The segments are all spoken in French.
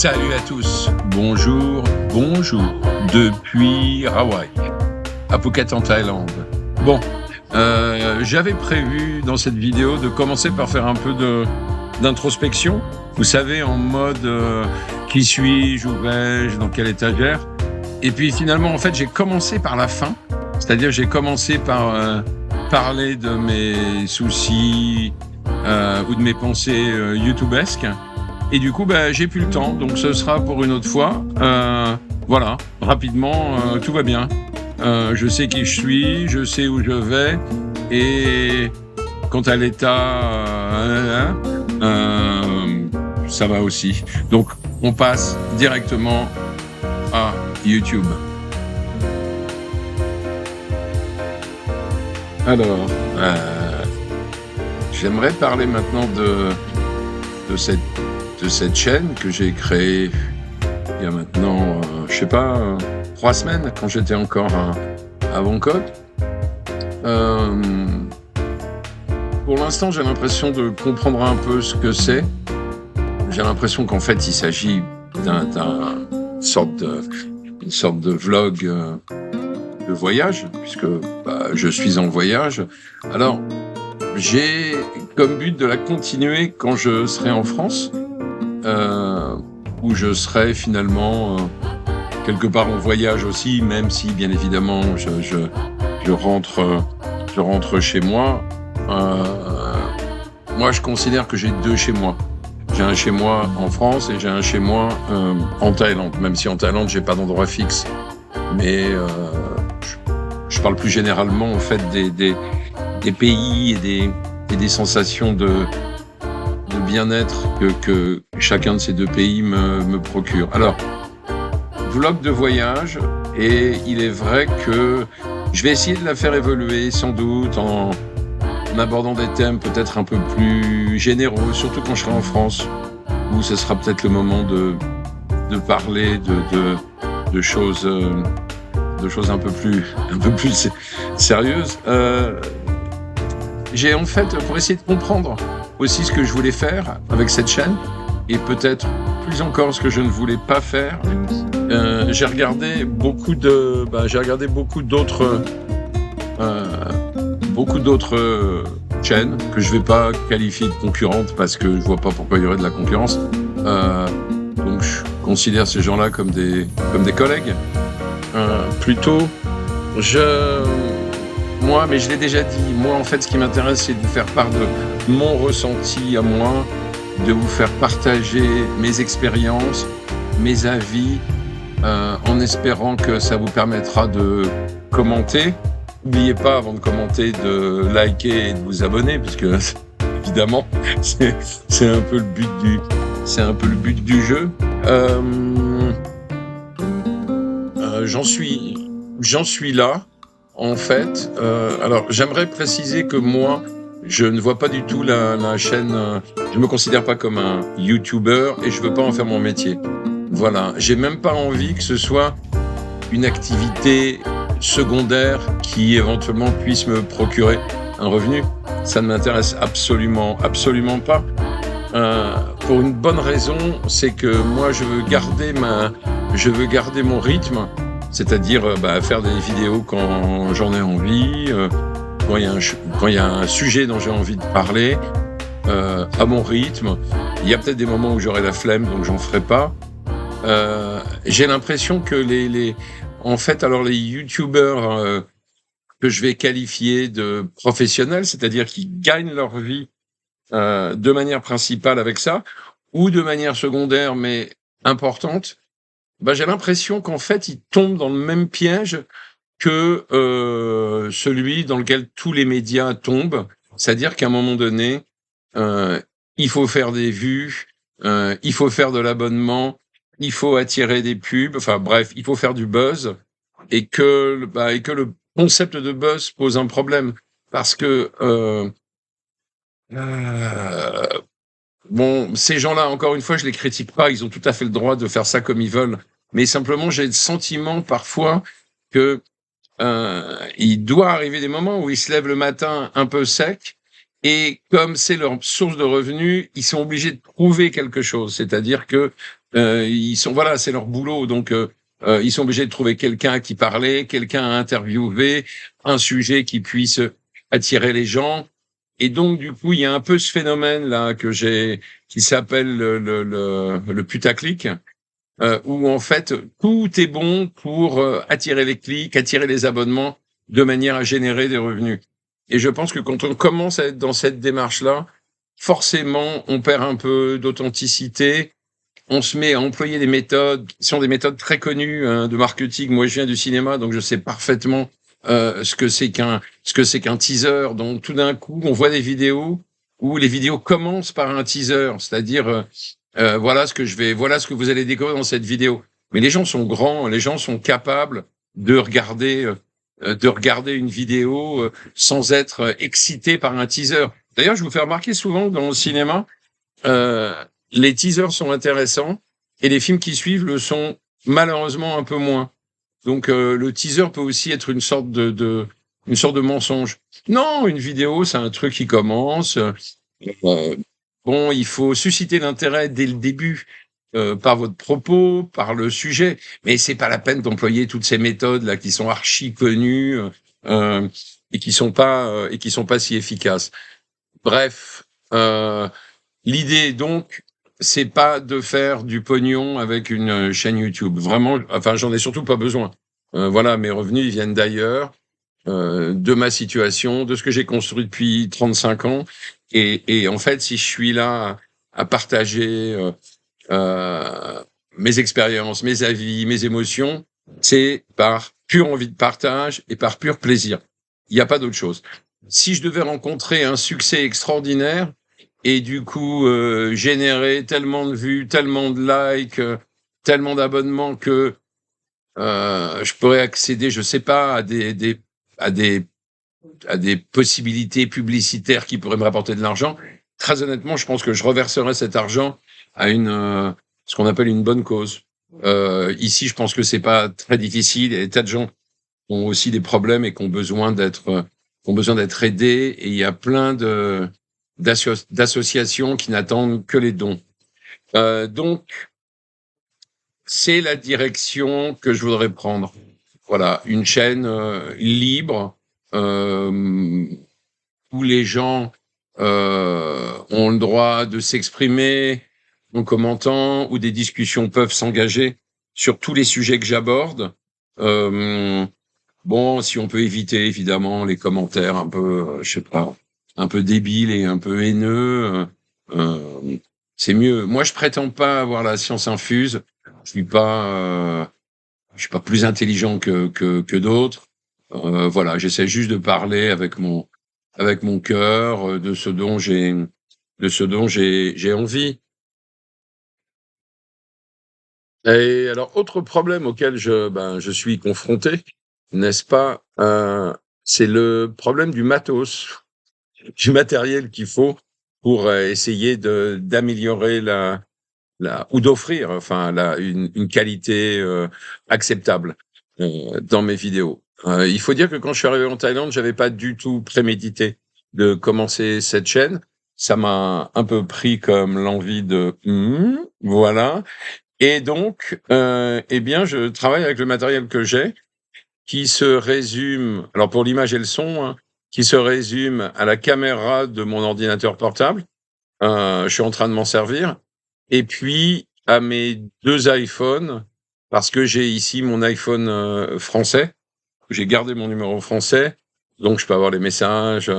Salut à tous, bonjour, depuis Hawaï, à Phuket en Thaïlande. Bon, j'avais prévu dans cette vidéo de commencer par faire un peu d'introspection. Vous savez, en mode qui suis-je, où vais-je, dans quelle étagère. Et puis finalement, en fait, j'ai commencé par la fin, c'est-à-dire j'ai commencé par parler de mes soucis ou de mes pensées youtubesques. Et du coup, j'ai plus le temps, donc ce sera pour une autre fois. Voilà, rapidement, tout va bien. Je sais qui je suis, je sais où je vais, et quant à l'état, ça va aussi. Donc, on passe directement à YouTube. Alors, j'aimerais parler maintenant de cette chaîne que j'ai créée il y a maintenant, 3 semaines, quand j'étais encore à Bangkok. Pour l'instant, j'ai l'impression de comprendre un peu ce que c'est. J'ai l'impression qu'en fait, il s'agit d'une sorte de vlog de voyage, puisque je suis en voyage. Alors, j'ai comme but de la continuer quand je serai en France, où je serai finalement quelque part en voyage aussi, même si bien évidemment je rentre chez moi. Moi, je considère que j'ai 2 chez moi. J'ai un chez moi en France et j'ai un chez moi en Thaïlande, même si en Thaïlande j'ai pas d'endroit fixe. Mais je parle plus généralement en fait des pays et des sensations de bien-être que chacun de ces 2 pays me procure. Alors, vlog de voyage, et il est vrai que je vais essayer de la faire évoluer sans doute en abordant des thèmes peut-être un peu plus généraux, surtout quand je serai en France, où ce sera peut-être le moment de parler de choses un peu plus sérieuses. J'ai en fait, pour essayer de comprendre aussi ce que je voulais faire avec cette chaîne, et peut-être plus encore ce que je ne voulais pas faire, j'ai regardé beaucoup d'autres chaînes que je vais pas qualifier de concurrentes parce que je vois pas pourquoi il y aurait de la concurrence. Donc je considère ces gens-là comme des collègues. Plutôt, mais je l'ai déjà dit, moi en fait ce qui m'intéresse c'est de vous faire part de mon ressenti à moi, de vous faire partager mes expériences, mes avis, en espérant que ça vous permettra de commenter. N'oubliez pas avant de commenter de liker et de vous abonner, puisque évidemment c'est un peu le but du jeu. J'en suis là. En fait, alors j'aimerais préciser que moi, je ne vois pas du tout la chaîne. Je me considère pas comme un YouTuber et je veux pas en faire mon métier. Voilà, j'ai même pas envie que ce soit une activité secondaire qui éventuellement puisse me procurer un revenu. Ça ne m'intéresse absolument pas. Pour une bonne raison, c'est que moi je veux garder mon rythme. C'est-à-dire faire des vidéos quand j'en ai envie, quand il y a un sujet dont j'ai envie de parler, à mon rythme. Il y a peut-être des moments où j'aurai la flemme, donc j'en ferai pas. J'ai l'impression que les youtubeurs que je vais qualifier de professionnels, c'est-à-dire qui gagnent leur vie de manière principale avec ça, ou de manière secondaire mais importante, j'ai l'impression qu'en fait, ils tombent dans le même piège que celui dans lequel tous les médias tombent. C'est-à-dire qu'à un moment donné, il faut faire des vues, il faut faire de l'abonnement, il faut attirer des pubs, enfin bref, il faut faire du buzz, et que le concept de buzz pose un problème. Parce que ces gens-là, encore une fois, je les critique pas, ils ont tout à fait le droit de faire ça comme ils veulent. Mais simplement, j'ai le sentiment parfois que il doit arriver des moments où ils se lèvent le matin un peu sec Et comme c'est leur source de revenus, ils sont obligés de trouver quelque chose. C'est-à-dire que ils sont, voilà, c'est leur boulot. Donc ils sont obligés de trouver quelqu'un à qui parler, quelqu'un à interviewer, un sujet qui puisse attirer les gens. Et donc du coup, il y a un peu ce phénomène là qui s'appelle le putaclic, où en fait tout est bon pour attirer les clics, attirer les abonnements, de manière à générer des revenus. Et je pense que quand on commence à être dans cette démarche-là, forcément, on perd un peu d'authenticité. On se met à employer des méthodes qui sont des méthodes très connues, hein, de marketing. Moi, je viens du cinéma, donc je sais parfaitement ce que c'est qu'un teaser. Donc, tout d'un coup, on voit des vidéos où les vidéos commencent par un teaser, c'est-à-dire voilà ce que vous allez découvrir dans cette vidéo. Mais les gens sont grands, les gens sont capables de regarder une vidéo sans être excités par un teaser. D'ailleurs, je vous fais remarquer souvent dans le cinéma, euh, les teasers sont intéressants et les films qui suivent le sont malheureusement un peu moins. Donc le teaser peut aussi être une sorte de mensonge. Non, une vidéo, c'est un truc qui commence. Euh, bon, il faut susciter l'intérêt dès le début par votre propos, par le sujet, mais c'est pas la peine d'employer toutes ces méthodes là qui sont archi connues et qui sont pas si efficaces. Bref, l'idée donc, c'est pas de faire du pognon avec une chaîne YouTube. Vraiment, enfin, j'en ai surtout pas besoin. Voilà, mes revenus ils viennent d'ailleurs, de ma situation, de ce que j'ai construit depuis 35 ans. Et en fait, si je suis là à partager mes expériences, mes avis, mes émotions, c'est par pure envie de partage et par pur plaisir. Il n'y a pas d'autre chose. Si je devais rencontrer un succès extraordinaire et du coup générer tellement de vues, tellement de likes, tellement d'abonnements que je pourrais accéder, je sais pas, à des à des possibilités publicitaires qui pourraient me rapporter de l'argent, très honnêtement, je pense que je reverserais cet argent à ce qu'on appelle une bonne cause. Ici, je pense que c'est pas très difficile. Il y a des tas de gens qui ont aussi des problèmes et qui ont besoin d'être aidés. Et il y a plein d'associations qui n'attendent que les dons. Donc, c'est la direction que je voudrais prendre. Voilà, une chaîne libre, euh, où les gens ont le droit de s'exprimer en commentant, où des discussions peuvent s'engager sur tous les sujets que j'aborde. Euh, bon, si on peut éviter évidemment les commentaires un peu, je sais pas, un peu débiles et un peu haineux, c'est mieux. Moi, je prétends pas avoir la science infuse. Je suis pas plus intelligent que d'autres. Voilà, j'essaie juste de parler avec mon cœur, de ce dont j'ai envie. Et alors, autre problème auquel je suis confronté, n'est-ce pas, c'est le problème du matos, du matériel qu'il faut pour essayer d'améliorer ou d'offrir, enfin, une qualité acceptable dans mes vidéos. Il faut dire que quand je suis arrivé en Thaïlande, j'avais pas du tout prémédité de commencer cette chaîne. Ça m'a un peu pris comme l'envie de voilà. Et donc, eh bien, je travaille avec le matériel que j'ai, qui se résume, alors pour l'image et le son, hein, qui se résume à la caméra de mon ordinateur portable. Je suis en train de m'en servir. Et puis à mes deux iPhones, parce que j'ai ici mon iPhone français, j'ai gardé mon numéro français, donc je peux avoir les messages,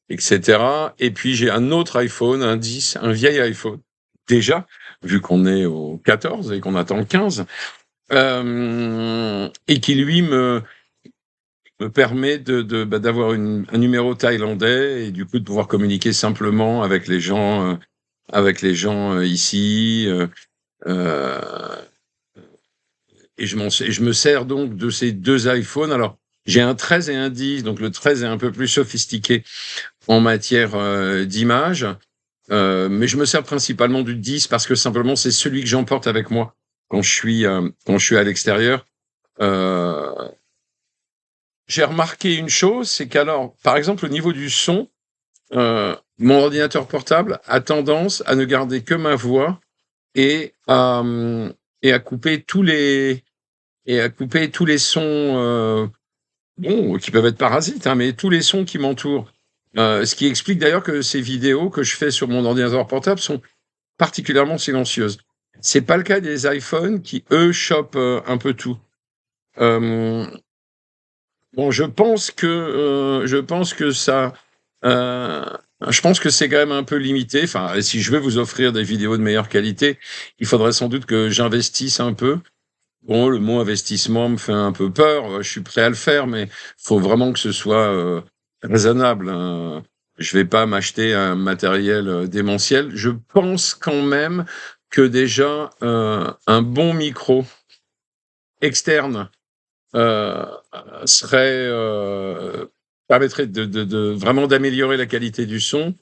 etc. Et puis j'ai un autre iPhone, un 10, un vieil iPhone, déjà, vu qu'on est au 14 et qu'on attend le 15, et qui lui me permet d'avoir un numéro thaïlandais et du coup de pouvoir communiquer simplement avec les gens ici. Euh, je me sers donc de ces deux iPhones. Alors, j'ai un 13 et un 10, donc le 13 est un peu plus sophistiqué en matière d'image, mais je me sers principalement du 10 parce que simplement c'est celui que j'emporte avec moi quand je suis à l'extérieur. Euh, j'ai remarqué une chose, c'est qu'alors, par exemple, au niveau du son, mon ordinateur portable a tendance à ne garder que ma voix et à, et à couper tous les sons, bon, qui peuvent être parasites, hein, mais tous les sons qui m'entourent. Ce qui explique d'ailleurs que ces vidéos que je fais sur mon ordinateur portable sont particulièrement silencieuses. C'est pas le cas des iPhones qui, eux, chopent, un peu tout. Hem, bon, je pense que ça, heu, je pense que c'est quand même un peu limité. Enfin, si je veux vous offrir des vidéos de meilleure qualité, il faudrait sans doute que j'investisse un peu. Bon, le mot investissement me fait un peu peur, je suis prêt à le faire, mais faut vraiment que ce soit, raisonnable, hein. Je vais pas m'acheter un matériel, démentiel. Je pense quand même que déjà, un bon micro externe, heu, serait, permettrait de vraiment d'améliorer la qualité du son.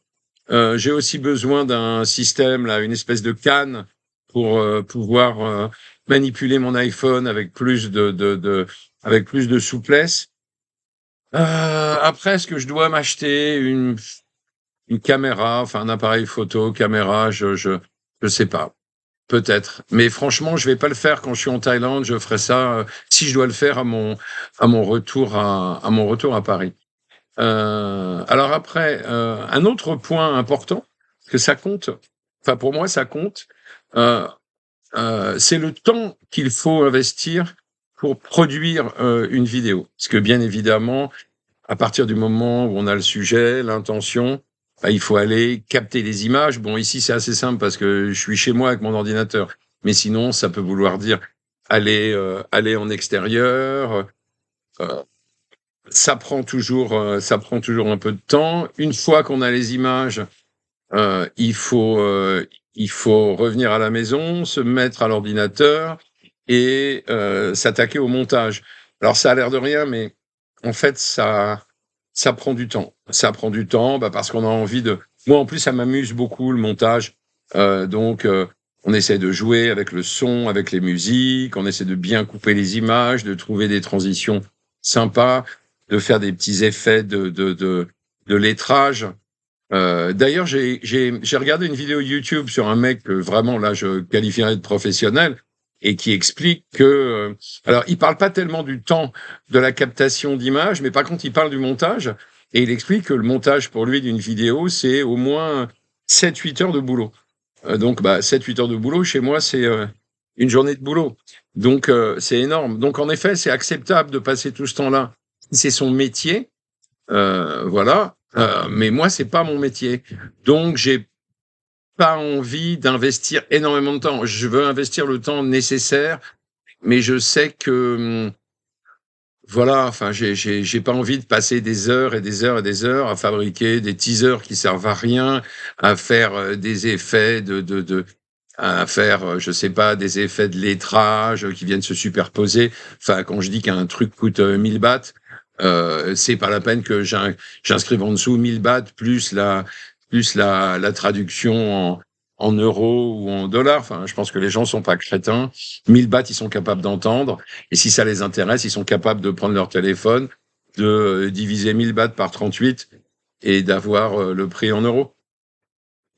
J'ai aussi besoin d'un système là, une espèce de canne pour, pouvoir, manipuler mon iPhone avec plus de souplesse. Après, est-ce que je dois m'acheter une caméra, enfin un appareil photo, caméra? Je sais pas, peut-être. Mais franchement, je vais pas le faire quand je suis en Thaïlande, je ferai ça, si je dois le faire à mon retour à Paris. Alors après, un autre point important, parce que ça compte, enfin pour moi ça compte, heu c'est le temps qu'il faut investir pour produire, une vidéo. Parce que bien évidemment, à partir du moment où on a le sujet, l'intention, bah, il faut aller capter les images. Bon ici c'est assez simple parce que je suis chez moi avec mon ordinateur, mais sinon ça peut vouloir dire aller en extérieur, heu ça prend toujours un peu de temps. Une fois qu'on a les images, heu, il faut, heu, il faut revenir à la maison, se mettre à l'ordinateur et s'attaquer au montage. Alors ça a l'air de rien, mais en fait ça prend du temps. Ça prend du temps, bah, parce qu'on a envie de moi en plus ça m'amuse beaucoup le montage, donc on essaie de jouer avec le son, avec les musiques, on essaie de bien couper les images, de trouver des transitions sympas, de faire des petits effets de lettrage. D'ailleurs, j'ai regardé une vidéo YouTube sur un mec que vraiment là je qualifierais de professionnel et qui explique que, alors il parle pas tellement du temps de la captation d'images, mais par contre il parle du montage et il explique que le montage pour lui d'une vidéo, c'est au moins 7-8 heures de boulot. Donc bah 7-8 heures de boulot, chez moi, c'est, une journée de boulot. Donc c'est énorme. Donc en effet, c'est acceptable de passer tout ce temps-là. C'est son métier, voilà, mais moi, c'est pas mon métier. Donc j'ai pas envie d'investir énormément de temps. Je veux investir le temps nécessaire, mais je sais que, voilà, enfin, j'ai pas envie de passer des heures et des heures et des heures à fabriquer des teasers qui servent à rien, à faire, des effets à faire, je sais pas, des effets de lettrage, qui viennent se superposer. Enfin, quand je dis qu'un truc coûte, 1 000 bahts, c'est pas la peine que j'inscrive en dessous 1 000 bahts plus la traduction en euros ou en dollars. Enfin, je pense que les gens sont pas crétins. 1 000 bahts, ils sont capables d'entendre. Et si ça les intéresse, ils sont capables de prendre leur téléphone, de diviser 1 000 bahts par 38 et d'avoir le prix en euros.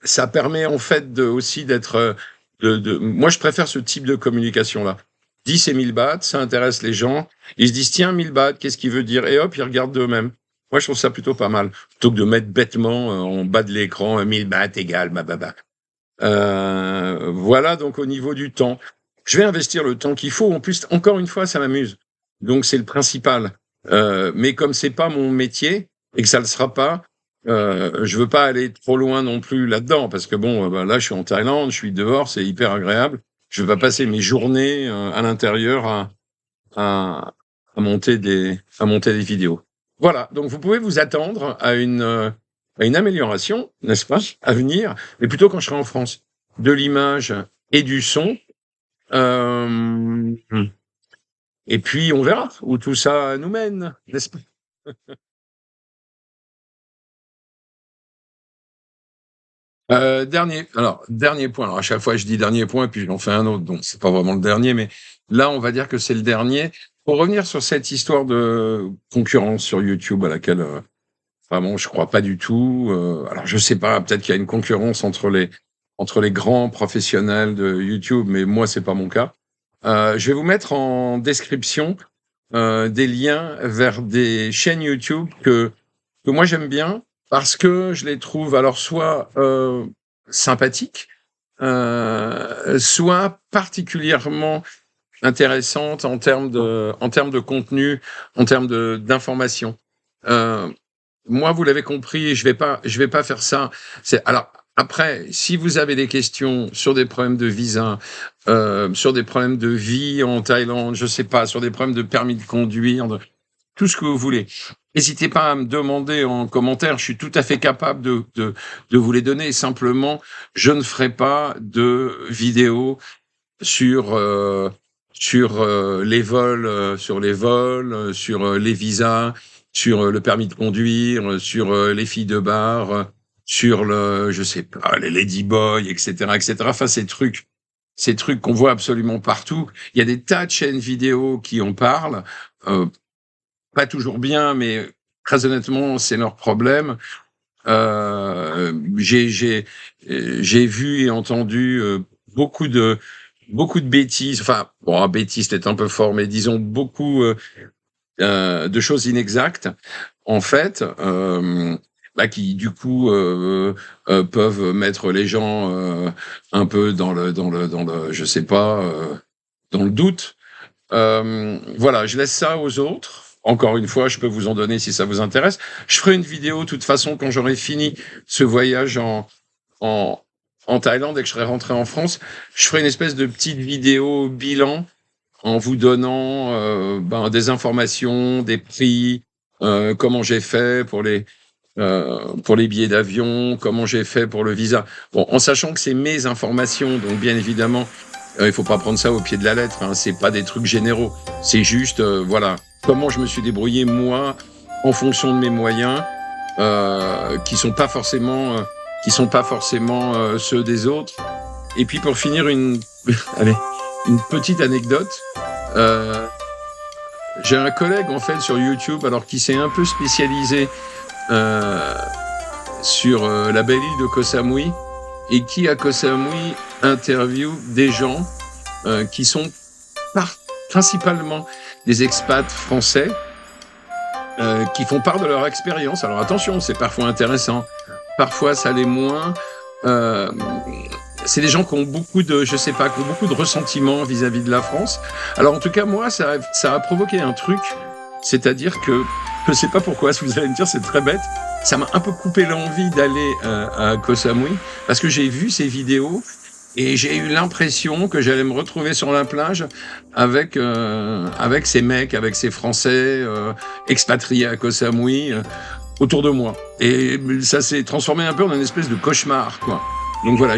Ça permet en fait aussi d'être, moi je préfère ce type de communication-là. 10 et 1 000 bahts, ça intéresse les gens. Ils se disent, tiens, 1 000 bahts, qu'est-ce qu'il veut dire? Et hop, ils regardent d'eux-mêmes. Moi, je trouve ça plutôt pas mal. Plutôt que de mettre bêtement en bas de l'écran 1 000 bahts égale bababa. Voilà donc au niveau du temps. Je vais investir le temps qu'il faut. En plus, encore une fois, ça m'amuse. Donc c'est le principal. Mais comme c'est pas mon métier et que ça le sera pas, je veux pas aller trop loin non plus là-dedans parce que bon, bah, là, je suis en Thaïlande, je suis dehors, c'est hyper agréable. Je vais pas passer mes journées à l'intérieur à, à monter des vidéos. Voilà. Donc vous pouvez vous attendre à une amélioration, n'est-ce pas, à venir, mais plutôt quand je serai en France, de l'image et du son. Euh, et puis on verra où tout ça nous mène, n'est-ce pas? Dernier point. Alors à chaque fois je dis dernier point et puis j'en fais un autre, donc c'est pas vraiment le dernier, mais là on va dire que c'est le dernier. Pour revenir sur cette histoire de concurrence sur YouTube à laquelle Enfin bon, je crois pas du tout. Alors je sais pas, peut-être qu'il y a une concurrence entre les grands professionnels de YouTube, mais moi c'est pas mon cas. Je vais vous mettre en description des liens vers des chaînes YouTube que moi j'aime bien parce que je les trouve alors soit sympathiques, soit particulièrement intéressantes en termes de contenu, en termes d'information. Euh, Moi, vous l'avez compris, je vais pas faire ça. Alors après, si vous avez des questions sur des problèmes de visa, sur des problèmes de vie en Thaïlande, je sais pas, sur des problèmes de permis de conduire, tout ce que vous voulez, n'hésitez pas à me demander en commentaire. Je suis tout à fait capable de vous les donner. Simplement, je ne ferai pas de vidéo sur sur les visas, sur le permis de conduire, sur les filles de bar, sur je sais pas, les ladyboys, etc., etc. Enfin, ces trucs qu'on voit absolument partout. Il y a des tas de chaînes vidéo qui en parlent, euh, pas toujours bien, mais très honnêtement, c'est leur problème. J'ai vu et entendu beaucoup de bêtises. Enfin, bon, bêtises, c'est un peu fort, mais disons beaucoup de choses inexactes, en fait, qui du coup peuvent mettre les gens un peu je sais pas, dans le doute. Voilà, je laisse ça aux autres. Encore une fois, je peux vous en donner si ça vous intéresse. Je ferai une vidéo, de toute façon, quand j'aurai fini ce voyage en, en Thaïlande et que je serai rentré en France. Je ferai une espèce de petite vidéo bilan en vous donnant des informations, des prix, comment j'ai fait pour les billets d'avion, comment j'ai fait pour le visa. Bon, en sachant que c'est mes informations, donc bien évidemment, il faut pas prendre ça au pied de la lettre. Hein, c'est pas des trucs généraux. C'est juste, voilà, comment je me suis débrouillé moi, en fonction de mes moyens, qui sont pas forcément, ceux des autres. Et puis pour finir, allez, une petite anecdote. Euh, j'ai un collègue en fait sur YouTube, alors qui s'est un peu spécialisé euh, sur la belle île de Koh Samui, et qui à Koh Samui interviewe des gens qui sont principalement des expats français qui font part de leur expérience. Alors attention, c'est parfois intéressant, parfois ça l'est moins. Euh, c'est des gens qui ont beaucoup de, je sais pas, qui ont beaucoup de ressentiment vis-à-vis de la France. Alors en tout cas, moi, ça a provoqué un truc, c'est-à-dire que je sais pas pourquoi, si vous allez me dire, c'est très bête, ça m'a un peu coupé l'envie d'aller à Koh Samui, parce que j'ai vu ces vidéos et j'ai eu l'impression que j'allais me retrouver sur la plage avec ces mecs, avec ces Français expatriés à Koh Samui autour de moi. Et ça s'est transformé un peu en une espèce de cauchemar, quoi. Donc voilà,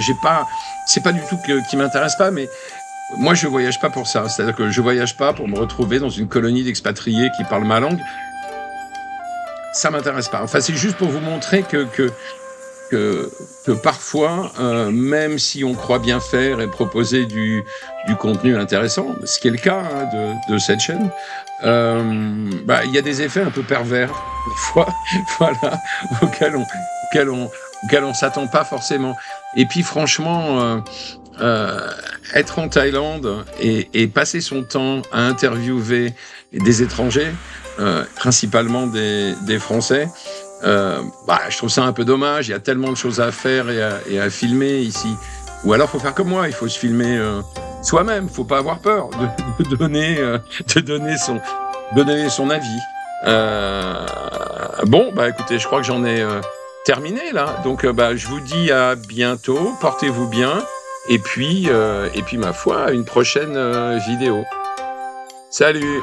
c'est pas du tout qui m'intéresse pas, mais moi je voyage pas pour ça. C'est-à-dire que je voyage pas pour me retrouver dans une colonie d'expatriés qui parlent ma langue. Ça m'intéresse pas. Enfin, c'est juste pour vous montrer que parfois, même si on croit bien faire et proposer du contenu intéressant, ce qui est le cas de cette chaîne, il y a des effets un peu pervers, parfois, voilà, auxquels on s'attend pas forcément. Et puis franchement, être en Thaïlande et passer son temps à interviewer des étrangers, principalement des Français, je trouve ça un peu dommage. Il y a tellement de choses à faire et à filmer ici. Ou alors, faut faire comme moi. Il faut se filmer soi-même. Faut pas avoir peur de donner son avis. Écoutez, je crois que j'en ai terminé là. Donc, je vous dis à bientôt. Portez-vous bien. Et puis, ma foi, à une prochaine vidéo. Salut!